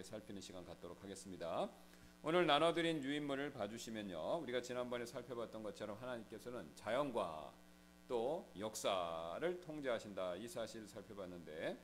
우리 살피는 시간 갖도록 하겠습니다. 오늘 나눠드린 유인물을 봐주시면요, 우리가 지난번에 살펴봤던 것처럼 하나님께서는 자연과 또 역사를 통제하신다, 이 사실을 살펴봤는데,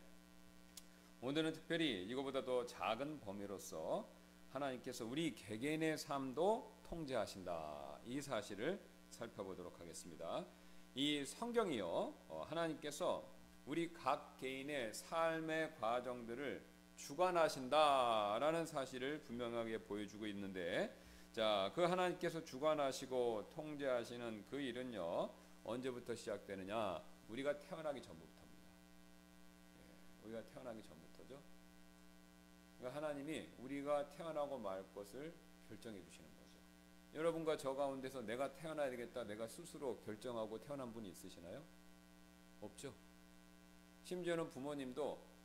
오늘은 특별히 이거보다 더 작은 범위로서 하나님께서 우리 개개인의 삶도 통제하신다, 이 사실을 살펴보도록 하겠습니다. 이 성경이요, 하나님께서 우리 각 개인의 삶의 과정들을 주관하신다라는 사실을 분명하게 보여주고 있는데, 자, 그 하나님께서 주관하시고 통제하시는 그 일은요, 언제부터 시작되느냐? 우리가 태어나기 전부터입니다. 우리가 태어나기 전부터죠. 그러니까 하나님이 우리가 태어나고 말 것을 결정해 주시는 거죠. 여러분과 저 가운데서 내가 태어나야 되겠다, 내가 스스로 결정하고 태어난 분이 있으시나요? 없죠. 심지어는 부모님도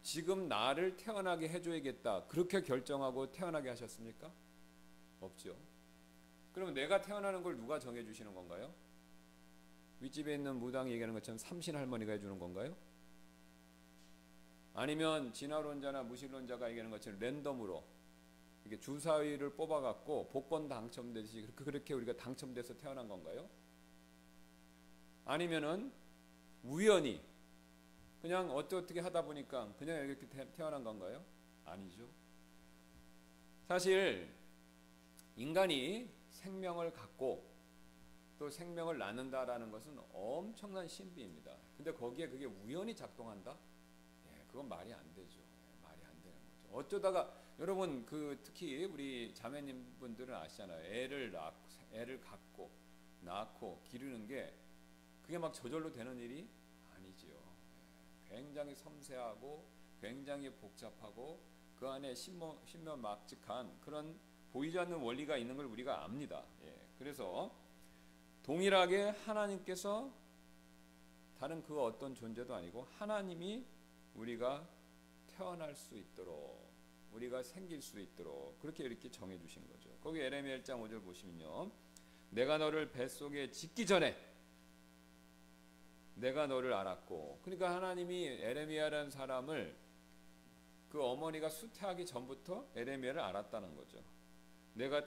지금 나를 태어나게 해줘야겠다, 그렇게 결정하고 태어나게 하셨습니까? 없죠. 그러면 내가 태어나는 걸 누가 정해주시는 건가요? 윗집에 있는 무당이 얘기하는 것처럼 삼신 할머니가 해주는 건가요? 아니면 진화론자나 무신론자가 얘기하는 것처럼 랜덤으로 이렇게 주사위를 뽑아갖고 복권 당첨되듯이 그렇게 우리가 당첨돼서 태어난 건가요? 아니면은 우연히 그냥 어떻게 하다 보니까 그냥 이렇게 태어난 건가요? 아니죠. 사실 인간이 생명을 갖고 또 생명을 낳는다라는 것은 엄청난 신비입니다. 근데 거기에 그게 우연히 작동한다? 그건 말이 안 되죠. 말이 안 되는 거죠. 어쩌다가 여러분 특히 우리 자매님 분들은 아시잖아요. 애를 갖고 낳고 기르는 게 그게 막 저절로 되는 일이 아니지요. 굉장히 섬세하고 굉장히 복잡하고 그 안에 신묘막측한 그런 보이지 않는 원리가 있는 걸 우리가 압니다. 그래서 동일하게 하나님께서 다른 그 어떤 존재도 아니고 하나님이 우리가 태어날 수 있도록, 우리가 생길 수 있도록 그렇게 이렇게 정해 주신 거죠. 거기 에레미야 1장 5절 보시면요, 내가 너를 뱃속에 짓기 전에 내가 너를 알았고, 그러니까 하나님이 에레미야라는 사람을 그 어머니가 수태하기 전부터 에레미야를 알았다는 거죠. 내가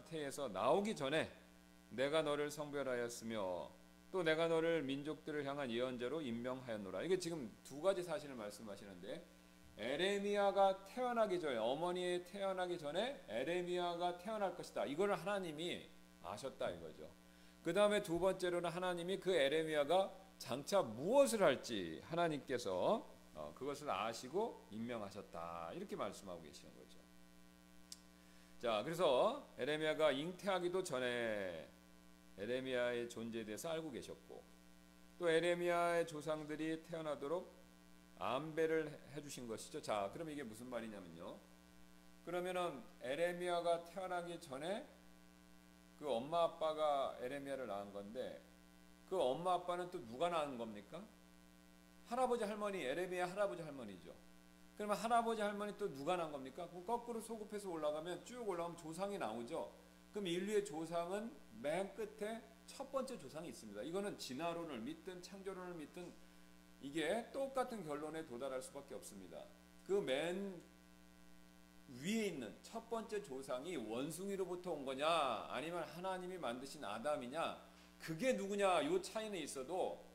태에서 나오기 전에 내가 너를 성별하였으며 또 내가 너를 민족들을 향한 예언자로 임명하였노라. 이게 지금 두 가지 사실을 말씀하시는데, 에레미야가 태어나기 전에, 어머니에 태어나기 전에 에레미야가 태어날 것이다, 이거를 하나님이 아셨다 이거죠. 그 다음에 두 번째로는 하나님이 그 에레미야가 장차 무엇을 할지 하나님께서 그것을 아시고 임명하셨다, 이렇게 말씀하고 계시는 거죠. 자, 그래서 에레미야가 잉태하기도 전에 에레미야의 존재에 대해서 알고 계셨고, 또 에레미야의 조상들이 태어나도록 안배를 해주신 것이죠. 자, 그럼 이게 무슨 말이냐면요, 그러면은 에레미야가 태어나기 전에 그 엄마 아빠가 에레미야를 낳은 건데, 그 엄마 아빠는 또 누가 낳은 겁니까? 할아버지 할머니, 에레미야 할아버지 할머니죠. 그러면 할아버지 할머니 또 누가 낳은 겁니까? 거꾸로 소급해서 올라가면 쭉 올라가면 조상이 나오죠. 그럼 인류의 조상은 맨 끝에 첫 번째 조상이 있습니다. 이거는 진화론을 믿든 창조론을 믿든 이게 똑같은 결론에 도달할 수밖에 없습니다. 그 맨 위에 있는 첫 번째 조상이 원숭이로부터 온 거냐, 아니면 하나님이 만드신 아담이냐, 그게 누구냐, 이 차이는 있어도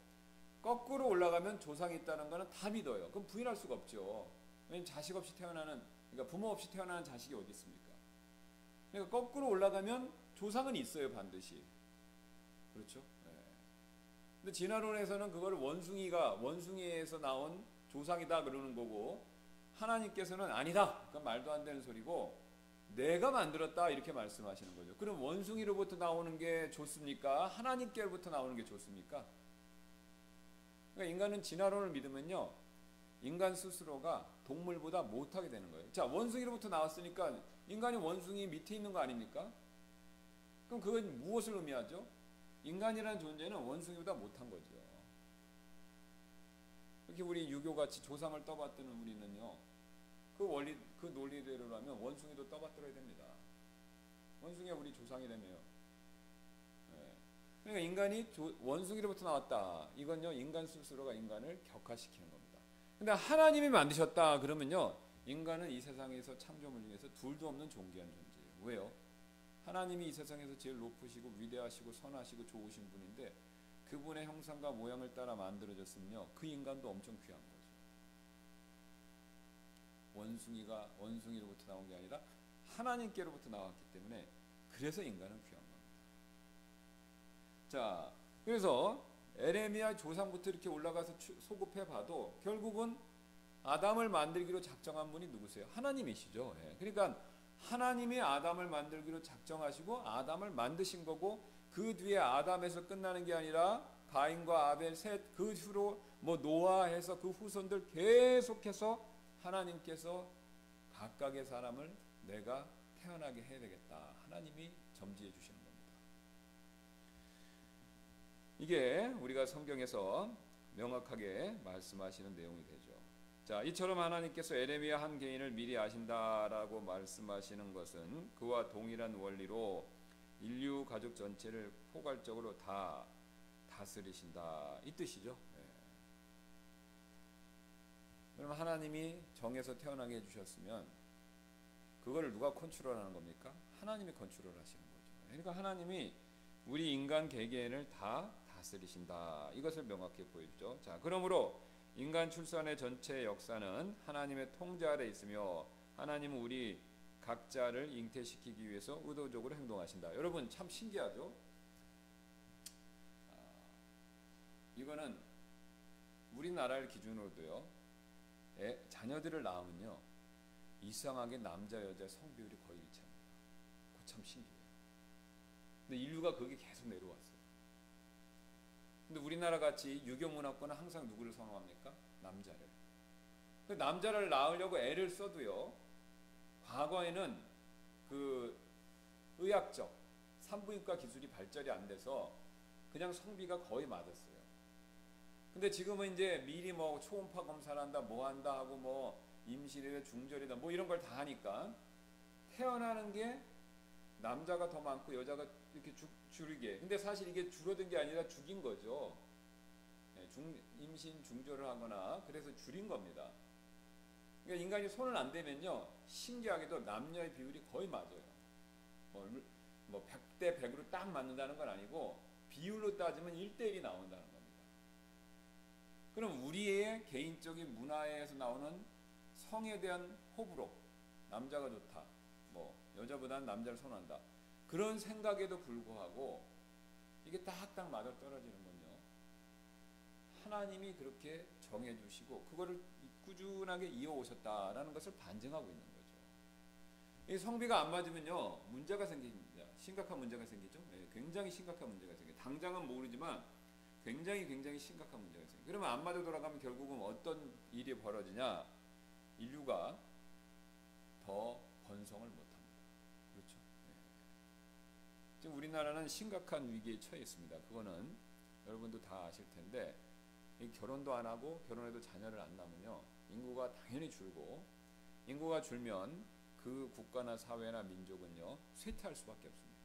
거꾸로 올라가면 조상이 있다는 거는 다 믿어요. 그럼 부인할 수가 없죠. 왜냐면 자식 없이 태어나는, 그러니까 부모 없이 태어나는 자식이 어디 있습니까? 그러니까 거꾸로 올라가면 조상은 있어요, 반드시. 그렇죠? 근데 진화론에서는 그걸 원숭이에서 나온 조상이다 그러는 거고, 하나님께서는 아니다, 그건 말도 안 되는 소리고 내가 만들었다, 이렇게 말씀하시는 거죠. 그럼 원숭이로부터 나오는 게 좋습니까? 하나님께로부터 나오는 게 좋습니까? 그러니까 인간은 진화론을 믿으면요, 인간 스스로가 동물보다 못하게 되는 거예요. 자, 원숭이로부터 나왔으니까 인간이 원숭이 밑에 있는 거 아닙니까? 그럼 그건 무엇을 의미하죠? 인간이라는 존재는 원숭이보다 못한 거죠. 이렇게 우리 유교같이 조상을 떠받드는 우리는요, 그 원리, 그 논리대로라면 원숭이도 떠받들어야 됩니다. 원숭이가 우리 조상이라며요. 그러니까 인간이 원숭이로부터 나왔다, 이건요 인간 스스로가 인간을 격화시키는 겁니다. 근데 하나님이 만드셨다 그러면요, 인간은 이 세상에서 창조물 중에서 둘도 없는 존귀한 존재예요. 왜요? 하나님이 이 세상에서 제일 높으시고 위대하시고 선하시고 좋으신 분인데 그분의 형상과 모양을 따라 만들어졌으면요, 그 인간도 엄청 귀한 거죠. 원숭이로부터 나온 게 아니라 하나님께로부터 나왔기 때문에 그래서 인간은 귀한 겁니다. 자, 그래서 에레미야 조상부터 이렇게 올라가서 소급해 봐도 결국은 아담을 만들기로 작정한 분이 누구세요? 하나님이시죠. 예. 그러니까 하나님이 아담을 만들기로 작정하시고 아담을 만드신 거고, 그 뒤에 아담에서 끝나는 게 아니라 가인과 아벨, 셋, 그 후로 뭐 노아해서 그 후손들 계속해서 하나님께서 각각의 사람을 내가 태어나게 해야 되겠다, 하나님이 점지해 주시는 겁니다. 이게 우리가 성경에서 명확하게 말씀하시는 내용이 되죠. 자, 이처럼 하나님께서 에레미야 한 개인을 미리 아신다라고 말씀하시는 것은 그와 동일한 원리로 인류 가족 전체를 포괄적으로 다 다스리신다, 이 뜻이죠. 네. 그럼 하나님이 정해서 태어나게 해주셨으면 그거를 누가 컨트롤하는 겁니까? 하나님이 컨트롤하시는 거죠. 그러니까 하나님이 우리 인간 개개인을 다 다스리신다, 이것을 명확히 보여주죠. 자, 그러므로 인간 출산의 전체 역사는 하나님의 통제 아래 있으며 하나님은 우리 각자를 잉태시키기 위해서 의도적으로 행동하신다. 여러분 참 신기하죠? 이거는 우리나라를 기준으로도요, 자녀들을 낳으면요 이상하게 남자 여자 성비율이 거의 일치합니다. 그거 참 신기해요. 근데 인류가 그게 계속 내려왔어요. 근데 우리나라 같이 유교문화권은 항상 누구를 선호합니까? 남자를. 그 남자를 낳으려고 애를 써도요, 과거에는 그 의학적 산부인과 기술이 발달이 안 돼서 그냥 성비가 거의 맞았어요. 근데 지금은 이제 미리 뭐 초음파 검사를 한다, 뭐 한다 하고 뭐 임신이다, 중절이다, 뭐 이런 걸 다 하니까 태어나는 게 남자가 더 많고 여자가 이렇게 줄이게. 근데 사실 이게 줄어든 게 아니라 죽인 거죠. 임신 중절을 하거나 그래서 줄인 겁니다. 그러니까 인간이 손을 안 대면요, 신기하게도 남녀의 비율이 거의 맞아요. 뭐 100대 100으로 딱 맞는다는 건 아니고 비율로 따지면 1대1이 나온다는 겁니다. 그럼 우리의 개인적인 문화에서 나오는 성에 대한 호불호, 남자가 좋다, 뭐 여자보다는 남자를 선호한다, 그런 생각에도 불구하고 이게 딱딱 맞아떨어지는 건요, 하나님이 그렇게 정해주시고 그거를 꾸준하게 이어오셨다라는 것을 반증하고 있는 거죠. 이 성비가 안 맞으면요 문제가 생깁니다. 심각한 문제가 생기죠. 굉장히 심각한 문제가 생겨요. 당장은 모르지만 굉장히 심각한 문제가 생겨요. 그러면 안 맞아 돌아가면 결국은 어떤 일이 벌어지냐, 인류가 더 번성을 못합니다. 그렇죠? 지금 우리나라는 심각한 위기에 처해 있습니다. 그거는 여러분도 다 아실 텐데, 결혼도 안 하고 결혼해도 자녀를 안 낳으면요 인구가 당연히 줄고, 인구가 줄면 그 국가나 사회나 민족은요 쇠퇴할 수밖에 없습니다.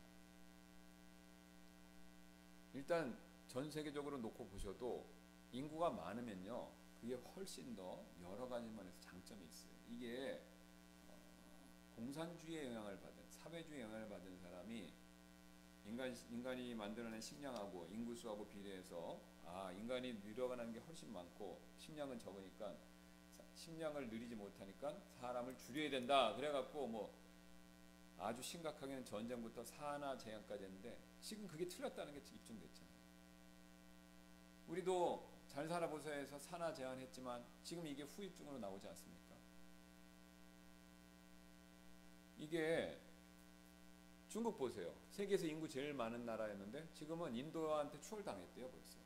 일단 전 세계적으로 놓고 보셔도 인구가 많으면요 그게 훨씬 더 여러 가지 면에서 장점이 있어요. 이게 공산주의의 영향을 받은, 사회주의의 영향을 받은 사람이 인간이 만들어낸 식량하고 인구수하고 비례해서 인간이 늘어가는 게 훨씬 많고 식량은 적으니까 식량을 늘리지 못하니까 사람을 줄여야 된다, 그래갖고 뭐 아주 심각하게는 전쟁부터 산화 제한까지 했는데 지금 그게 틀렸다는 게 입증됐잖아요. 우리도 잘 살아보세요 해서 산화 제한했지만 지금 이게 후유증으로 나오지 않습니까? 나이게 중국 보세요. 세계에서 인구 제일 많은 나라였는데 지금은 인도한테 추월당했대요. 벌써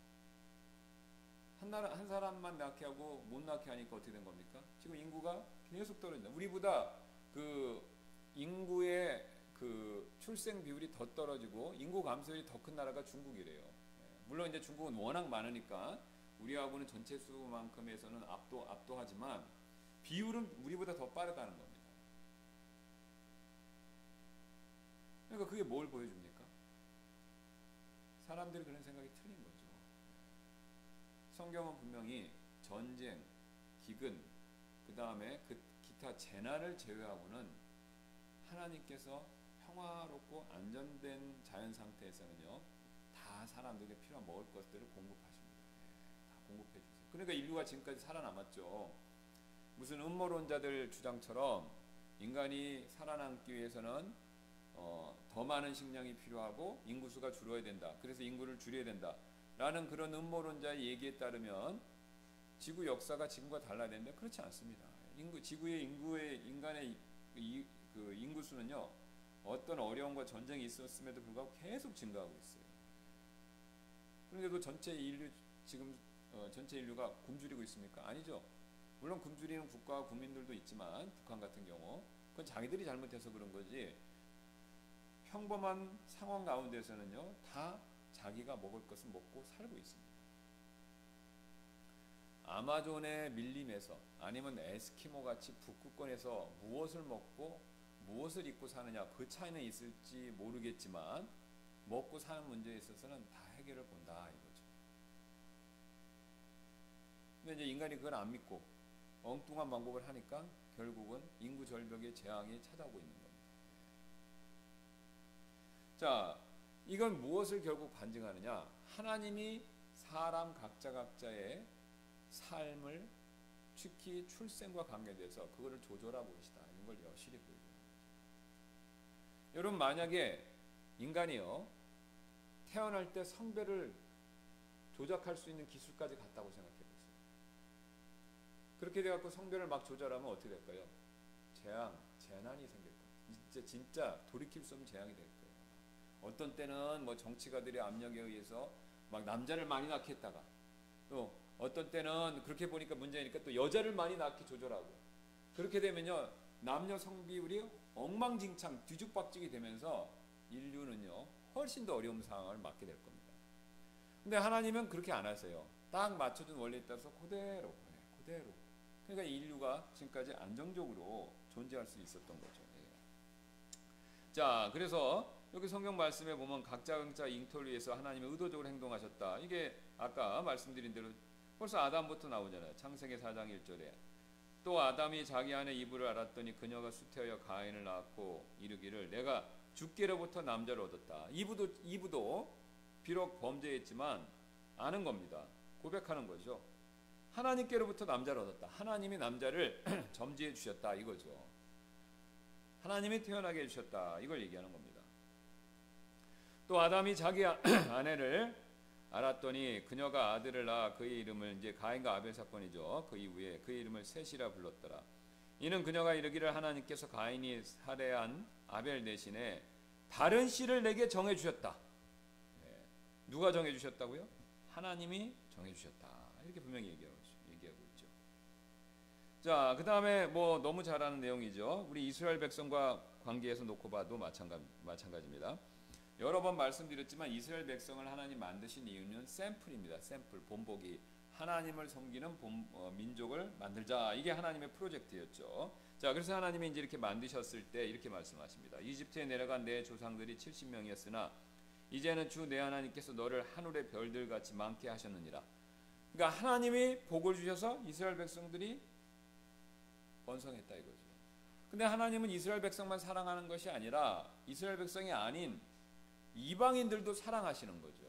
한 사람만 낳게 하고 못 낳게 하니까 어떻게 된 겁니까? 지금 인구가 계속 떨어진다. 우리보다 그 인구의 그 출생 비율이 더 떨어지고 인구 감소율이 더 큰 나라가 중국이래요. 물론 이제 중국은 워낙 많으니까 우리하고는 전체 수만큼에서는 압도하지만 비율은 우리보다 더 빠르다는 겁니다. 그러니까 그게 뭘 보여줍니까? 사람들이 그런 생각이 틀린 거죠. 성경은 분명히 전쟁, 기근, 그 다음에 그 기타 재난을 제외하고는 하나님께서 평화롭고 안전된 자연 상태에서는요, 다 사람들에게 필요한 먹을 것들을 공급하십니다. 다 공급해 주세요. 그러니까 인류가 지금까지 살아남았죠. 무슨 음모론자들 주장처럼 인간이 살아남기 위해서는 더 많은 식량이 필요하고 인구수가 줄어야 된다. 그래서 인구를 줄여야 된다. 라는 그런 음모론자의 얘기에 따르면 지구 역사가 지금과 달라야 되는데 그렇지 않습니다. 지구의 인간의 그 인구수는요, 어떤 어려움과 전쟁이 있었음에도 불구하고 계속 증가하고 있어요. 그런데도 전체 인류가 굶주리고 있습니까? 아니죠. 물론 굶주리는 국가와 국민들도 있지만 북한 같은 경우 그건 자기들이 잘못해서 그런 거지, 평범한 상황 가운데서는요 다 자기가 먹을 것은 먹고 살고 있습니다. 아마존의 밀림에서 아니면 에스키모 같이 북극권에서 무엇을 먹고 무엇을 입고 사느냐, 그 차이는 있을지 모르겠지만 먹고 사는 문제에 있어서는 다 해결을 본다 이거죠. 근데 이제 인간이 그걸 안 믿고 엉뚱한 방법을 하니까 결국은 인구 절벽의 재앙이 찾아오고 있는 겁니다. 자, 이건 무엇을 결국 반증하느냐? 하나님이 사람 각자의 삶을 특히 출생과 관계돼서 그거를 조절하고 계시다. 이런 걸 여실히 보여주는 거죠. 여러분, 만약에 인간이요 태어날 때 성별을 조작할 수 있는 기술까지 갔다고 생각해 보세요. 그렇게 돼갖고 성별을 막 조절하면 어떻게 될까요? 재난이 생길 거예요. 진짜 돌이킬 수 없는 재앙이 될 거예요. 어떤 때는 뭐 정치가들의 압력에 의해서 막 남자를 많이 낳게 했다가, 또 어떤 때는 그렇게 보니까 문제니까 또 여자를 많이 낳게 조절하고, 그렇게 되면요 남녀 성비율이 엉망진창 뒤죽박죽이 되면서 인류는요 훨씬 더 어려운 상황을 맞게 될 겁니다. 근데 하나님은 그렇게 안 하세요. 딱 맞춰준 원리에 따라서 그대로. 그러니까 인류가 지금까지 안정적으로 존재할 수 있었던 거죠. 자, 그래서 여기 성경 말씀에 보면 각자 잉태를 위해서 하나님이 의도적으로 행동하셨다. 이게 아까 말씀드린 대로 벌써 아담부터 나오잖아요. 창세기 4장 1절에 또 아담이 자기 안에 이브를 알았더니 그녀가 수태하여 가인을 낳고 이르기를 내가 주께로부터 남자를 얻었다. 이브도 비록 범죄했지만 아는 겁니다. 고백하는 거죠. 하나님께로부터 남자를 얻었다. 하나님이 남자를 점지해 주셨다 이거죠. 하나님이 태어나게 해주셨다 이걸 얘기하는 겁니다. 또 아담이 자기 아내를 알았더니 그녀가 아들을 낳아 그의 이름을, 이제 가인과 아벨 사건이죠. 그 이후에 그의 이름을 셋이라 불렀더라. 이는 그녀가 이르기를 하나님께서 가인이 살해한 아벨 대신에 다른 씨를 내게 정해 주셨다. 누가 정해 주셨다고요? 하나님이 정해 주셨다. 이렇게 분명히 얘기하고 있죠. 자, 그 다음에 뭐 너무 잘 아는 내용이죠. 우리 이스라엘 백성과 관계에서 놓고 봐도 마찬가지입니다. 여러 번 말씀드렸지만 이스라엘 백성을 하나님 만드신 이유는 샘플입니다. 샘플, 본보기. 하나님을 섬기는 민족을 만들자. 이게 하나님의 프로젝트였죠. 자, 그래서 하나님이 이제 이렇게 만드셨을 때 이렇게 말씀하십니다. 이집트에 내려간 내 조상들이 70명이었으나 이제는 주 내 하나님께서 너를 하늘의 별들 같이 많게 하셨느니라. 그러니까 하나님이 복을 주셔서 이스라엘 백성들이 번성했다 이거죠. 근데 하나님은 이스라엘 백성만 사랑하는 것이 아니라 이스라엘 백성이 아닌 이방인들도 사랑하시는 거죠.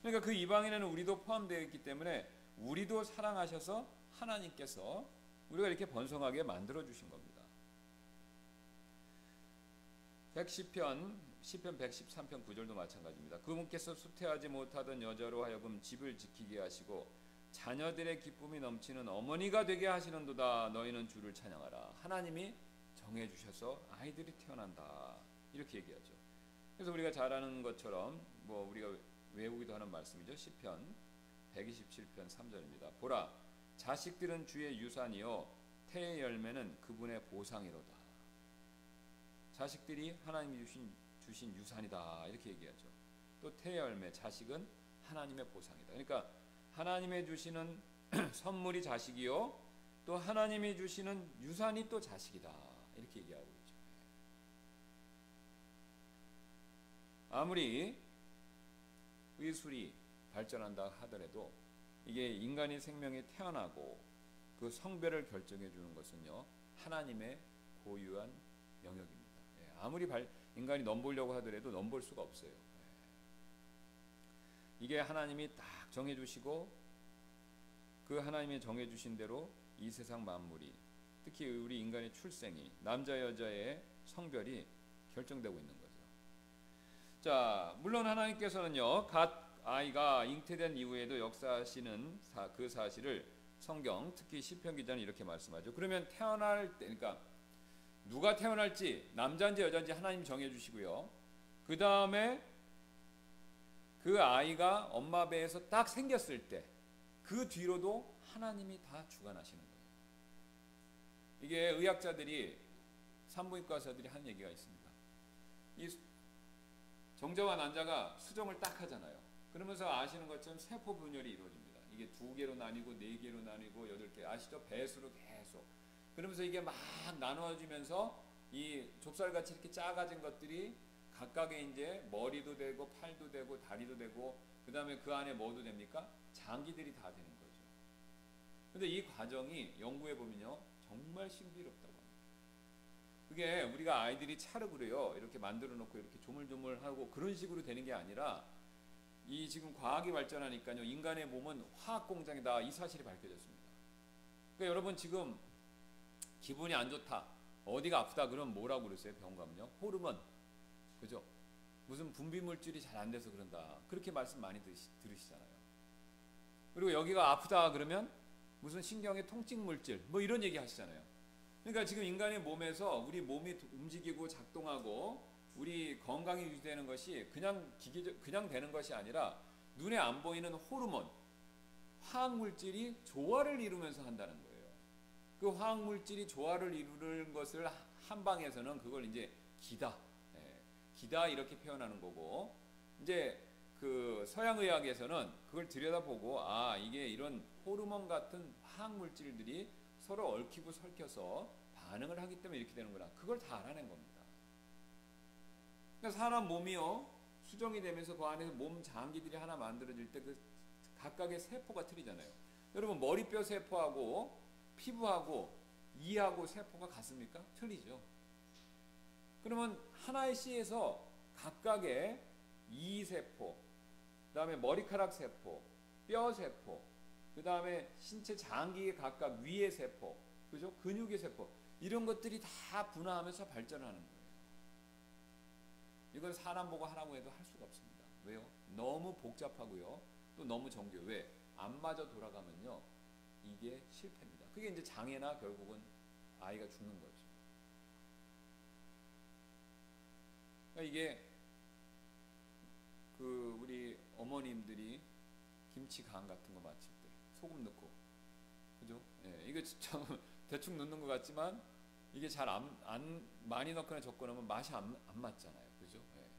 그러니까 그 이방인에는 우리도 포함되어 있기 때문에 우리도 사랑하셔서 하나님께서 우리가 이렇게 번성하게 만들어 주신 겁니다. 시편 113편 9절도 마찬가지입니다. 그분께서 수태하지 못하던 여자로 하여금 집을 지키게 하시고 자녀들의 기쁨이 넘치는 어머니가 되게 하시는도다. 너희는 주를 찬양하라. 하나님이 정해주셔서 아이들이 태어난다. 이렇게 얘기하죠. 그래서 우리가 잘 아는 것처럼 뭐 우리가 외우기도 하는 말씀이죠. 시편 127편 3절입니다. 보라, 자식들은 주의 유산이요 태의 열매는 그분의 보상이로다. 자식들이 하나님이 주신 유산이다. 이렇게 얘기하죠. 또 태의 열매, 자식은 하나님의 보상이다. 그러니까 하나님이 주시는 선물이 자식이요 또 하나님이 주시는 유산이 또 자식이다. 이렇게 얘기하고 있죠. 아무리 의술이 발전한다 하더라도 이게 인간이 생명이 태어나고 그 성별을 결정해 주는 것은요 하나님의 고유한 영역입니다. 예, 아무리 인간이 넘보려고 하더라도 넘볼 수가 없어요. 예. 이게 하나님이 딱 정해주시고 그 하나님이 정해주신 대로 이 세상 만물이, 특히 우리 인간의 출생이, 남자 여자의 성별이 결정되고 있는 거죠. 자, 물론 하나님께서는요, 갓 아이가 잉태된 이후에도 역사하시는 그 사실을 성경, 특히 시편 기자는 이렇게 말씀하죠. 그러면 태어날 때, 그러니까 누가 태어날지, 남자인지 여자인지 하나님이 정해주시고요. 그 다음에 그 아이가 엄마 배에서 딱 생겼을 때, 그 뒤로도 하나님이 다 주관하시는 거예요. 이게 의학자들이, 산부인과 의사들이 하는 얘기가 있습니다. 이 정자와 난자가 수정을 딱 하잖아요. 그러면서 아시는 것처럼 세포 분열이 이루어집니다. 이게 2개로 나뉘고 4개로 나뉘고 8개, 아시죠? 배수로 계속. 그러면서 이게 막 나누어지면서 이 좁쌀같이 이렇게 작아진 것들이 각각의 이제 머리도 되고 팔도 되고 다리도 되고, 그 다음에 그 안에 뭐도 됩니까? 장기들이 다 되는 거죠. 근데 이 과정이 연구해 보면요, 정말 신비롭다고 합니다. 그게 우리가 아이들이 차르고요, 이렇게 만들어 놓고 이렇게 조물조물하고 그런 식으로 되는 게 아니라, 이 지금 과학이 발전하니까요, 인간의 몸은 화학 공장이다, 이 사실이 밝혀졌습니다. 그러니까 여러분 지금 기분이 안 좋다, 어디가 아프다 그러면 뭐라고 그러세요? 병원 가면요, 호르몬, 그죠? 무슨 분비 물질이 잘 안 돼서 그런다, 그렇게 말씀 많이 들으시잖아요. 그리고 여기가 아프다 그러면 무슨 신경의 통증 물질, 뭐 이런 얘기 하시잖아요. 그러니까 지금 인간의 몸에서 우리 몸이 움직이고 작동하고 우리 건강이 유지되는 것이 그냥 되는 것이 아니라, 눈에 안 보이는 호르몬, 화학 물질이 조화를 이루면서 한다는 거예요. 그 화학 물질이 조화를 이루는 것을 한방에서는 그걸 이제 기다, 기다 이렇게 표현하는 거고, 이제 그 서양의학에서는 그걸 들여다보고, 아, 이게 이런 호르몬 같은 화학 물질들이 서로 얽히고 설켜서 반응을 하기 때문에 이렇게 되는구나, 그걸 다 알아낸 겁니다. 그러니까 사람 몸이요, 수정이 되면서 그 안에서 몸 장기들이 하나 만들어질 때 그 각각의 세포가 틀리잖아요. 여러분 머리뼈 세포하고 피부하고 이하고 세포가 같습니까? 틀리죠. 그러면 하나의 씨에서 각각의 이세포, 그 다음에 머리카락 세포, 뼈 세포, 그 다음에 신체 장기의 각각 위의 세포, 그죠? 근육의 세포, 이런 것들이 다 분화하면서 발전하는 거예요. 이건 사람 보고 하라고 해도 할 수가 없습니다. 왜요? 너무 복잡하고요, 또 너무 정교해요. 왜? 안 맞아 돌아가면요, 이게 실패입니다. 그게 이제 장애나 결국은 아이가 죽는 거죠. 그러니까 이게 그 우리 어머님들이 김치간 같은 거 맞힐 때 소금 넣고, 그죠? 예, 이거 참 대충 넣는 것 같지만 이게 잘 안 많이 넣거나 적거 넣으면 맛이 안 맞잖아요, 그죠? 예.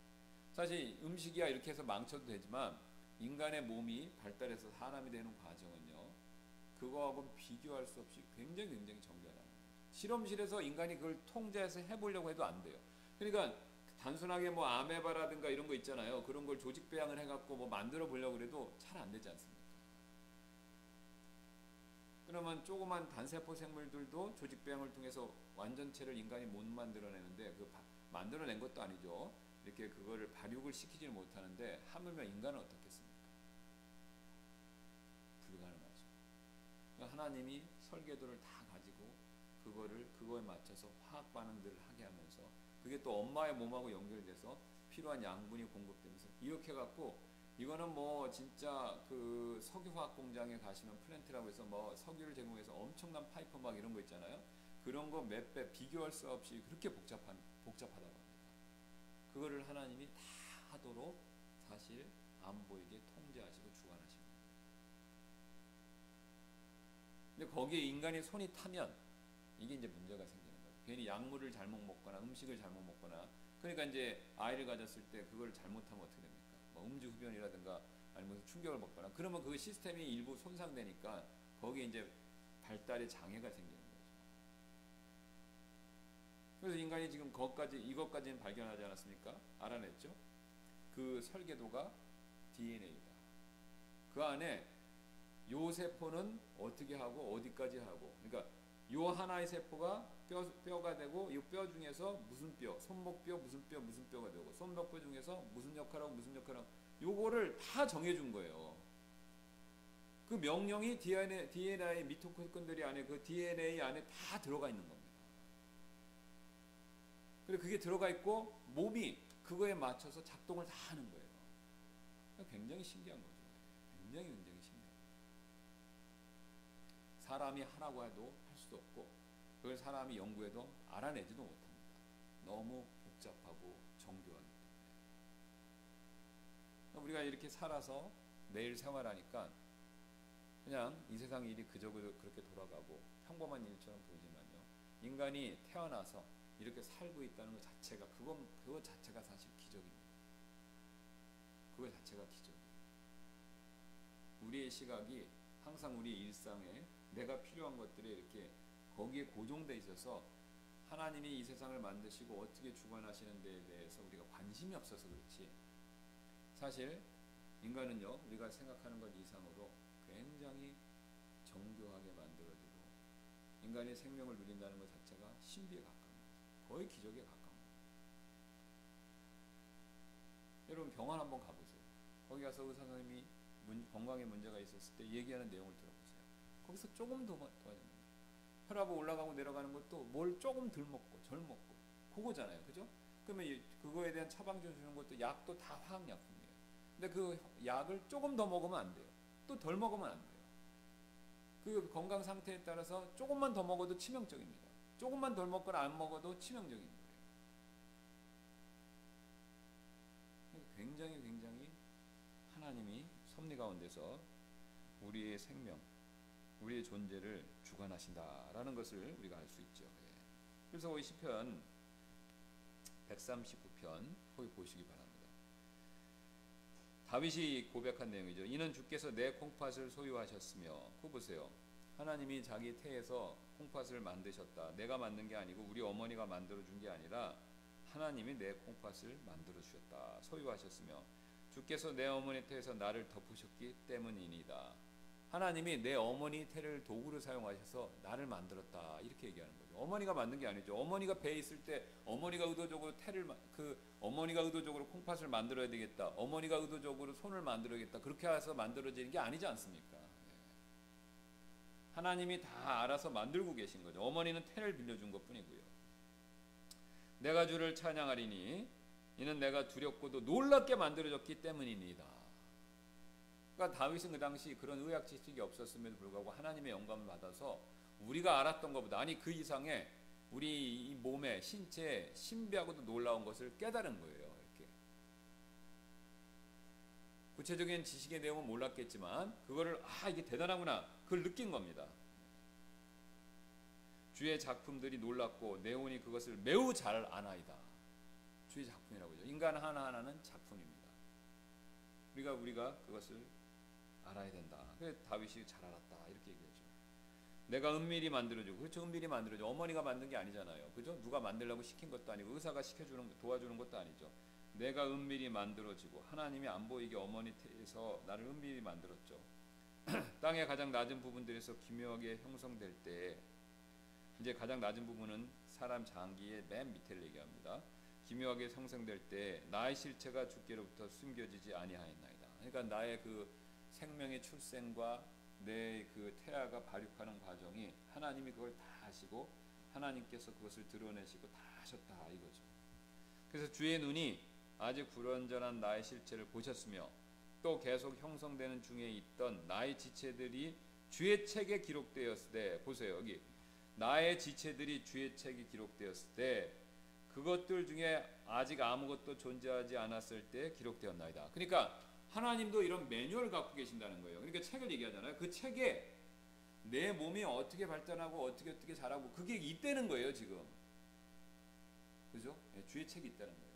사실 음식이야 이렇게 해서 망쳐도 되지만 인간의 몸이 발달해서 사람이 되는 과정은요, 그거하고 비교할 수 없이 굉장히 정교하다는 거예요. 실험실에서 인간이 그걸 통제해서 해보려고 해도 안 돼요. 그러니까 단순하게 뭐 아메바라든가 이런 거 있잖아요. 그런 걸 조직 배양을 해갖고 뭐 만들어 보려고 해도 잘 안 되지 않습니까? 그러면 조그만 단세포 생물들도 조직 배양을 통해서 완전체를 인간이 못 만들어내는데, 그 만들어낸 것도 아니죠. 이렇게 그거를 발육을 시키지는 못하는데 하물며 인간은 어떻겠습니까? 불가능하죠. 그러니까 하나님이 설계도를 다 가지고 그거에 맞춰서 화학 반응들을 하게 하면서, 그게 또 엄마의 몸하고 연결돼서 필요한 양분이 공급되면서 이렇게 해갖고, 이거는 뭐 진짜 그 석유화학 공장에 가시면 플랜트라고 해서 뭐 석유를 제공해서 엄청난 파이프 막 이런 거 있잖아요. 그런 거 몇 배 비교할 수 없이 그렇게 복잡하다고 합니다. 그거를 하나님이 다 하도록 사실 안 보이게 통제하시고 주관하시는 거예요. 근데 거기에 인간의 손이 타면 이게 이제 문제가 생기는 거예요. 괜히 약물을 잘못 먹거나 음식을 잘못 먹거나, 그러니까 이제 아이를 가졌을 때 그걸 잘못하면 어떻게 됩니까? 뭐 음주흡연이라든가 아니면 충격을 먹거나 그러면 그 시스템이 일부 손상되니까 거기에 이제 발달에 장애가 생기는 거죠. 그래서 인간이 지금 이것까지는 발견하지 않았습니까? 알아냈죠? 그 설계도가 DNA다. 그 안에 요 세포는 어떻게 하고 어디까지 하고, 그러니까 요 하나의 세포가 뼈가 되고 이 뼈 중에서 무슨 뼈, 손목뼈 무슨 뼈 무슨 뼈가 되고 손목뼈 중에서 무슨 역할하고 무슨 역할하고 요거를 다 정해준 거예요. 그 명령이 DNA 미토콘드리아 안에 그 DNA 안에 다 들어가 있는 겁니다. 그리고 그게 들어가 있고 몸이 그거에 맞춰서 작동을 다 하는 거예요. 굉장히 신기한 거죠. 굉장히 신기해요. 사람이 하라고 해도 할 수도 없고 그걸 사람이 연구해도 알아내지도 못합니다. 너무 복잡하고 정교하기 때문에. 우리가 이렇게 살아서 매일 생활하니까 그냥 이 세상 일이 그저 그렇게 돌아가고 평범한 일처럼 보이지만요. 인간이 태어나서 이렇게 살고 있다는 것 자체가 그거 자체가 사실 기적입니다. 그거 자체가 기적이에요. 우리의 시각이 항상 우리 일상에 내가 필요한 것들에 이렇게 거기에 고정돼 있어서 하나님이 이 세상을 만드시고 어떻게 주관하시는 데에 대해서 우리가 관심이 없어서 그렇지 사실 인간은요 우리가 생각하는 것 이상으로 굉장히 정교하게 만들어지고 인간의 생명을 누린다는 것 자체가 신비에 가까운 거의 기적에 가까운 거예요. 여러분 병원 한번 가보세요. 거기 가서 의사 선생님이 건강에 문제가 있었을 때 얘기하는 내용을 들어보세요. 거기서 조금 더 도와줍니다. 혈압이 올라가고 내려가는 것도 뭘 조금 덜 먹고 절 먹고 그거잖아요. 그죠? 그러면 그거에 대한 처방전 주는 것도 약도 다 화학약품이에요. 근데 그 약을 조금 더 먹으면 안 돼요. 또 덜 먹으면 안 돼요. 그 건강 상태에 따라서 조금만 더 먹어도 치명적입니다. 조금만 덜 먹거나 안 먹어도 치명적인 거예요. 굉장히 하나님이 섭리 가운데서 우리의 생명, 우리의 존재를 주관하신다라는 것을 우리가 알 수 있죠. 그래서 이 시편 139편 거기 보시기 바랍니다. 다윗이 고백한 내용이죠. 이는 주께서 내 콩팥을 소유하셨으며 그거 보세요. 하나님이 자기 태에서 콩팥을 만드셨다. 내가 만든 게 아니고 우리 어머니가 만들어준 게 아니라 하나님이 내 콩팥을 만들어 주셨다. 소유하셨으며 주께서 내 어머니 태에서 나를 덮으셨기 때문이니다. 하나님이 내 어머니 태를 도구로 사용하셔서 나를 만들었다. 이렇게 얘기하는 거죠. 어머니가 만든 게 아니죠. 어머니가 배에 있을 때 어머니가 의도적으로 어머니가 의도적으로 콩팥을 만들어야 되겠다. 어머니가 의도적으로 손을 만들어야겠다. 그렇게 해서 만들어지는 게 아니지 않습니까? 하나님이 다 알아서 만들고 계신 거죠. 어머니는 태를 빌려준 것뿐이고요. 내가 주를 찬양하리니 이는 내가 두렵고도 놀랍게 만들어졌기 때문이니이다. 그러니까 다윗은 그 당시 그런 의학 지식이 없었음에도 불구하고 하나님의 영감을 받아서 우리가 알았던 것보다 아니 그 이상의 우리 이 몸의 신체의 신비하고도 놀라운 것을 깨달은 거예요. 이렇게 구체적인 지식의 내용은 몰랐겠지만 그거를 이게 대단하구나 그걸 느낀 겁니다. 주의 작품들이 놀랍고 내 혼이 그것을 매우 잘 아나이다. 주의 작품이라고 하죠. 인간 하나하나는 작품입니다. 우리가 그것을 알아야 된다. 그래서 다윗이 잘 알았다. 이렇게 얘기하죠. 내가 은밀히 만들어주고 그렇죠. 은밀히 만들어줘. 어머니가 만든 게 아니잖아요. 그죠? 누가 만들라고 시킨 것도 아니고 의사가 도와주는 것도 아니죠. 내가 은밀히 만들어지고 하나님이 안 보이게 어머니 태에서 나를 은밀히 만들었죠. 땅의 가장 낮은 부분들에서 기묘하게 형성될 때 이제 가장 낮은 부분은 사람 장기의 맨 밑에를 얘기합니다. 기묘하게 형성될 때 나의 실체가 주께로부터 숨겨지지 아니하였나이다. 그러니까 나의 그 생명의 출생과 내 그 태아가 발육하는 과정이 하나님이 그걸 다 하시고 하나님께서 그것을 드러내시고 다 하셨다 이거죠. 그래서 주의 눈이 아직 불완전한 나의 실체를 보셨으며 또 계속 형성되는 중에 있던 나의 지체들이 주의 책에 기록되었을 때 보세요. 여기 나의 지체들이 주의 책에 기록되었을 때 그것들 중에 아직 아무것도 존재하지 않았을 때 기록되었나이다. 그러니까 하나님도 이런 매뉴얼을 갖고 계신다는 거예요. 그러니까 책을 얘기하잖아요. 그 책에 내 몸이 어떻게 발전하고 어떻게 자라고 그게 있다는 거예요. 지금 그죠? 주의 책이 있다는 거예요.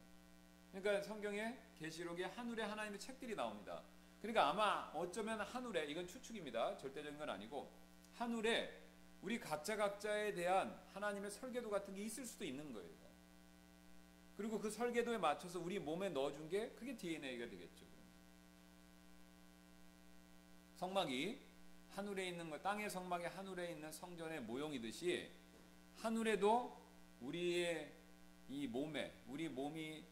그러니까 성경에 계시록에 하늘에 하나님의 책들이 나옵니다. 그러니까 아마 어쩌면 하늘에 이건 추측입니다. 절대적인 건 아니고 하늘에 우리 각자에 대한 하나님의 설계도 같은 게 있을 수도 있는 거예요. 그리고 그 설계도에 맞춰서 우리 몸에 넣어준 게 그게 DNA가 되겠죠. 성막이 하늘에 있는 거 땅의 성막이 하늘에 있는 성전의 모형이듯이 하늘에도 우리의 이 몸에 우리 몸이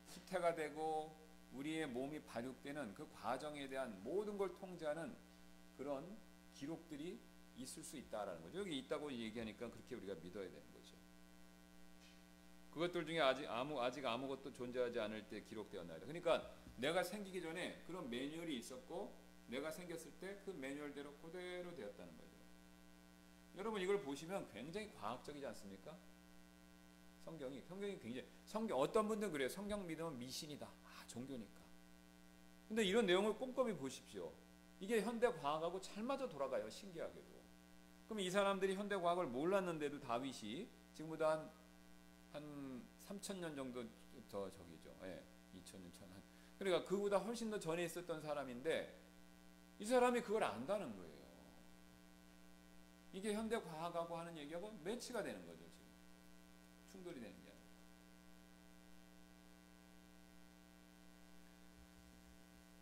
후퇴가 되고 우리의 몸이 발육되는 그 과정에 대한 모든 걸 통제하는 그런 기록들이 있을 수 있다라는 거죠. 여기 있다고 얘기하니까 그렇게 우리가 믿어야 되는 거죠. 그것들 중에 아직 아무것도 존재하지 않을 때 기록되었나이다. 그러니까 내가 생기기 전에 그런 매뉴얼이 있었고 내가 생겼을 때 그 매뉴얼대로 그대로 되었다는 거죠. 여러분 이걸 보시면 굉장히 과학적이지 않습니까? 성경이 굉장히 어떤 분들은 그래요. 성경 믿으면 미신이다. 종교니까. 근데 이런 내용을 꼼꼼히 보십시오. 이게 현대 과학하고 잘 맞아 돌아가요. 신기하게도. 그럼 이 사람들이 현대 과학을 몰랐는데도 다윗이 지금보다 한 3,000년 정도 더 저기죠. 예, 2,000년 전. 그러니까 그보다 훨씬 더 전에 있었던 사람인데 이 사람이 그걸 안다는 거예요. 이게 현대 과학하고 하는 얘기하고 매치가 되는 거죠. 지금 충돌이 되는 게 아니라.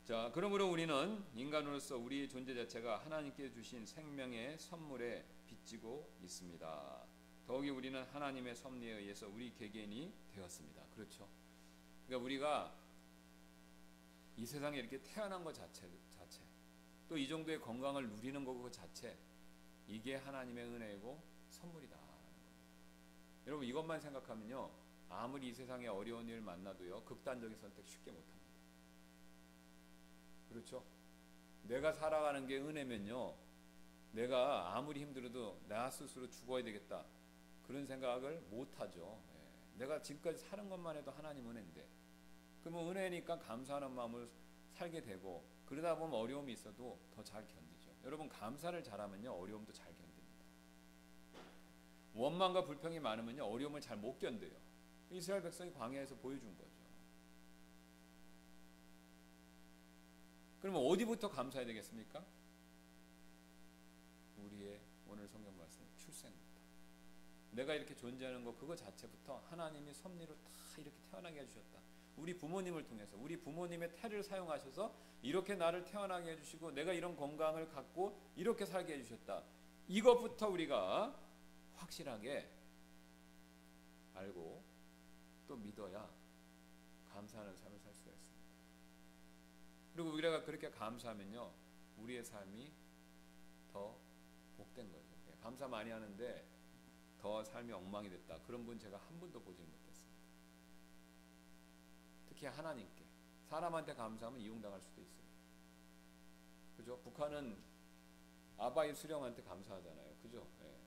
자, 그러므로 우리는 인간으로서 우리의 존재 자체가 하나님께 주신 생명의 선물에 빚지고 있습니다. 더욱이 우리는 하나님의 섭리에 의해서 우리 개개인이 되었습니다. 그렇죠? 그러니까 우리가 이 세상에 이렇게 태어난 것 자체 또 이 정도의 건강을 누리는 것 그 자체 이게 하나님의 은혜이고 선물이다. 여러분 이것만 생각하면요 아무리 이 세상에 어려운 일 만나도요 극단적인 선택 쉽게 못합니다. 그렇죠? 내가 살아가는 게 은혜면요 내가 아무리 힘들어도 나 스스로 죽어야 되겠다 그런 생각을 못하죠. 내가 지금까지 사는 것만 해도 하나님 은혜인데 그러면 은혜니까 감사하는 마음을 살게 되고 그러다 보면 어려움이 있어도 더 잘 견디죠. 여러분 감사를 잘하면요 어려움도 잘 견딥니다. 원망과 불평이 많으면요 어려움을 잘 못 견뎌요. 이스라엘 백성이 광야에서 보여준 거죠. 그러면 어디부터 감사해야 되겠습니까? 우리의 오늘 성경 말씀 출생부터 내가 이렇게 존재하는 거 그거 자체부터 하나님이 섭리로 다 이렇게 태어나게 해주셨다. 우리 부모님을 통해서 우리 부모님의 태를 사용하셔서 이렇게 나를 태어나게 해주시고 내가 이런 건강을 갖고 이렇게 살게 해주셨다. 이것부터 우리가 확실하게 알고 또 믿어야 감사하는 삶을 살 수가 있습니다. 그리고 우리가 그렇게 감사하면요 우리의 삶이 더 복된 거죠. 감사 많이 하는데 더 삶이 엉망이 됐다. 그런 분 제가 한 분도 보지 못했습니다. 특히 하나님께 사람한테 감사하면 이용당할 수도 있어요. 그죠? 북한은 아바이 수령한테 감사하잖아요. 그죠? 예.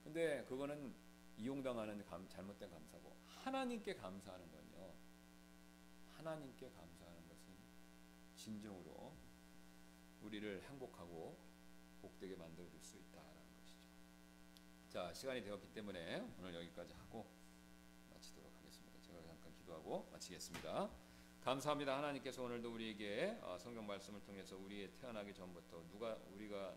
근데 그거는 이용당하는 잘못된 감사고 하나님께 감사하는 건요. 하나님께 감사하는 것은 진정으로 우리를 행복하고 복되게 만들어 줄 수 있다라는 것이죠. 자, 시간이 되었기 때문에 오늘 여기까지 하고 마치도록 하겠습니다. 제가 잠깐 기도하고 마치겠습니다. 감사합니다. 하나님께서 오늘도 우리에게 성경 말씀을 통해서 우리의 태어나기 전부터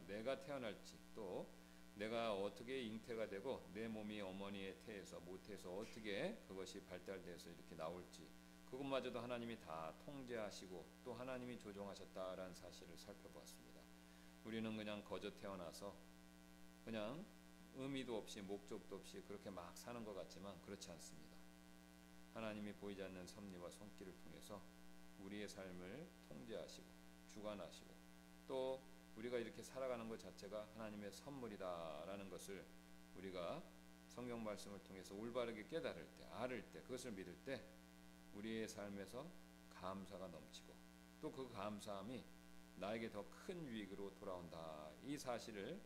내가 태어날지 또 내가 어떻게 잉태가 되고 내 몸이 어머니의 태에서 모태에서 어떻게 그것이 발달돼서 이렇게 나올지 그것마저도 하나님이 다 통제하시고 또 하나님이 조종하셨다라는 사실을 살펴보았습니다. 우리는 그냥 거저 태어나서 그냥 의미도 없이 목적도 없이 그렇게 막 사는 것 같지만 그렇지 않습니다. 하나님이 보이지 않는 섭리와 손길을 통해서 우리의 삶을 통제하시고 주관하시고 또 우리가 이렇게 살아가는 것 자체가 하나님의 선물이다라는 것을 우리가 성경 말씀을 통해서 올바르게 깨달을 때 알을 때 그것을 믿을 때 우리의 삶에서 감사가 넘치고 또 그 감사함이 나에게 더 큰 유익으로 돌아온다. 이 사실을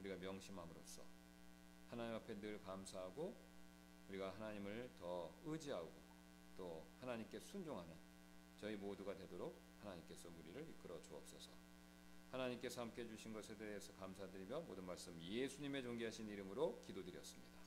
우리가 명심함으로써 하나님 앞에 늘 감사하고 우리가 하나님을 더 의지하고 또 하나님께 순종하는 저희 모두가 되도록 하나님께서 우리를 이끌어 주옵소서. 하나님께서 함께 주신 것에 대해서 감사드리며 모든 말씀 예수님의 존귀하신 이름으로 기도드렸습니다.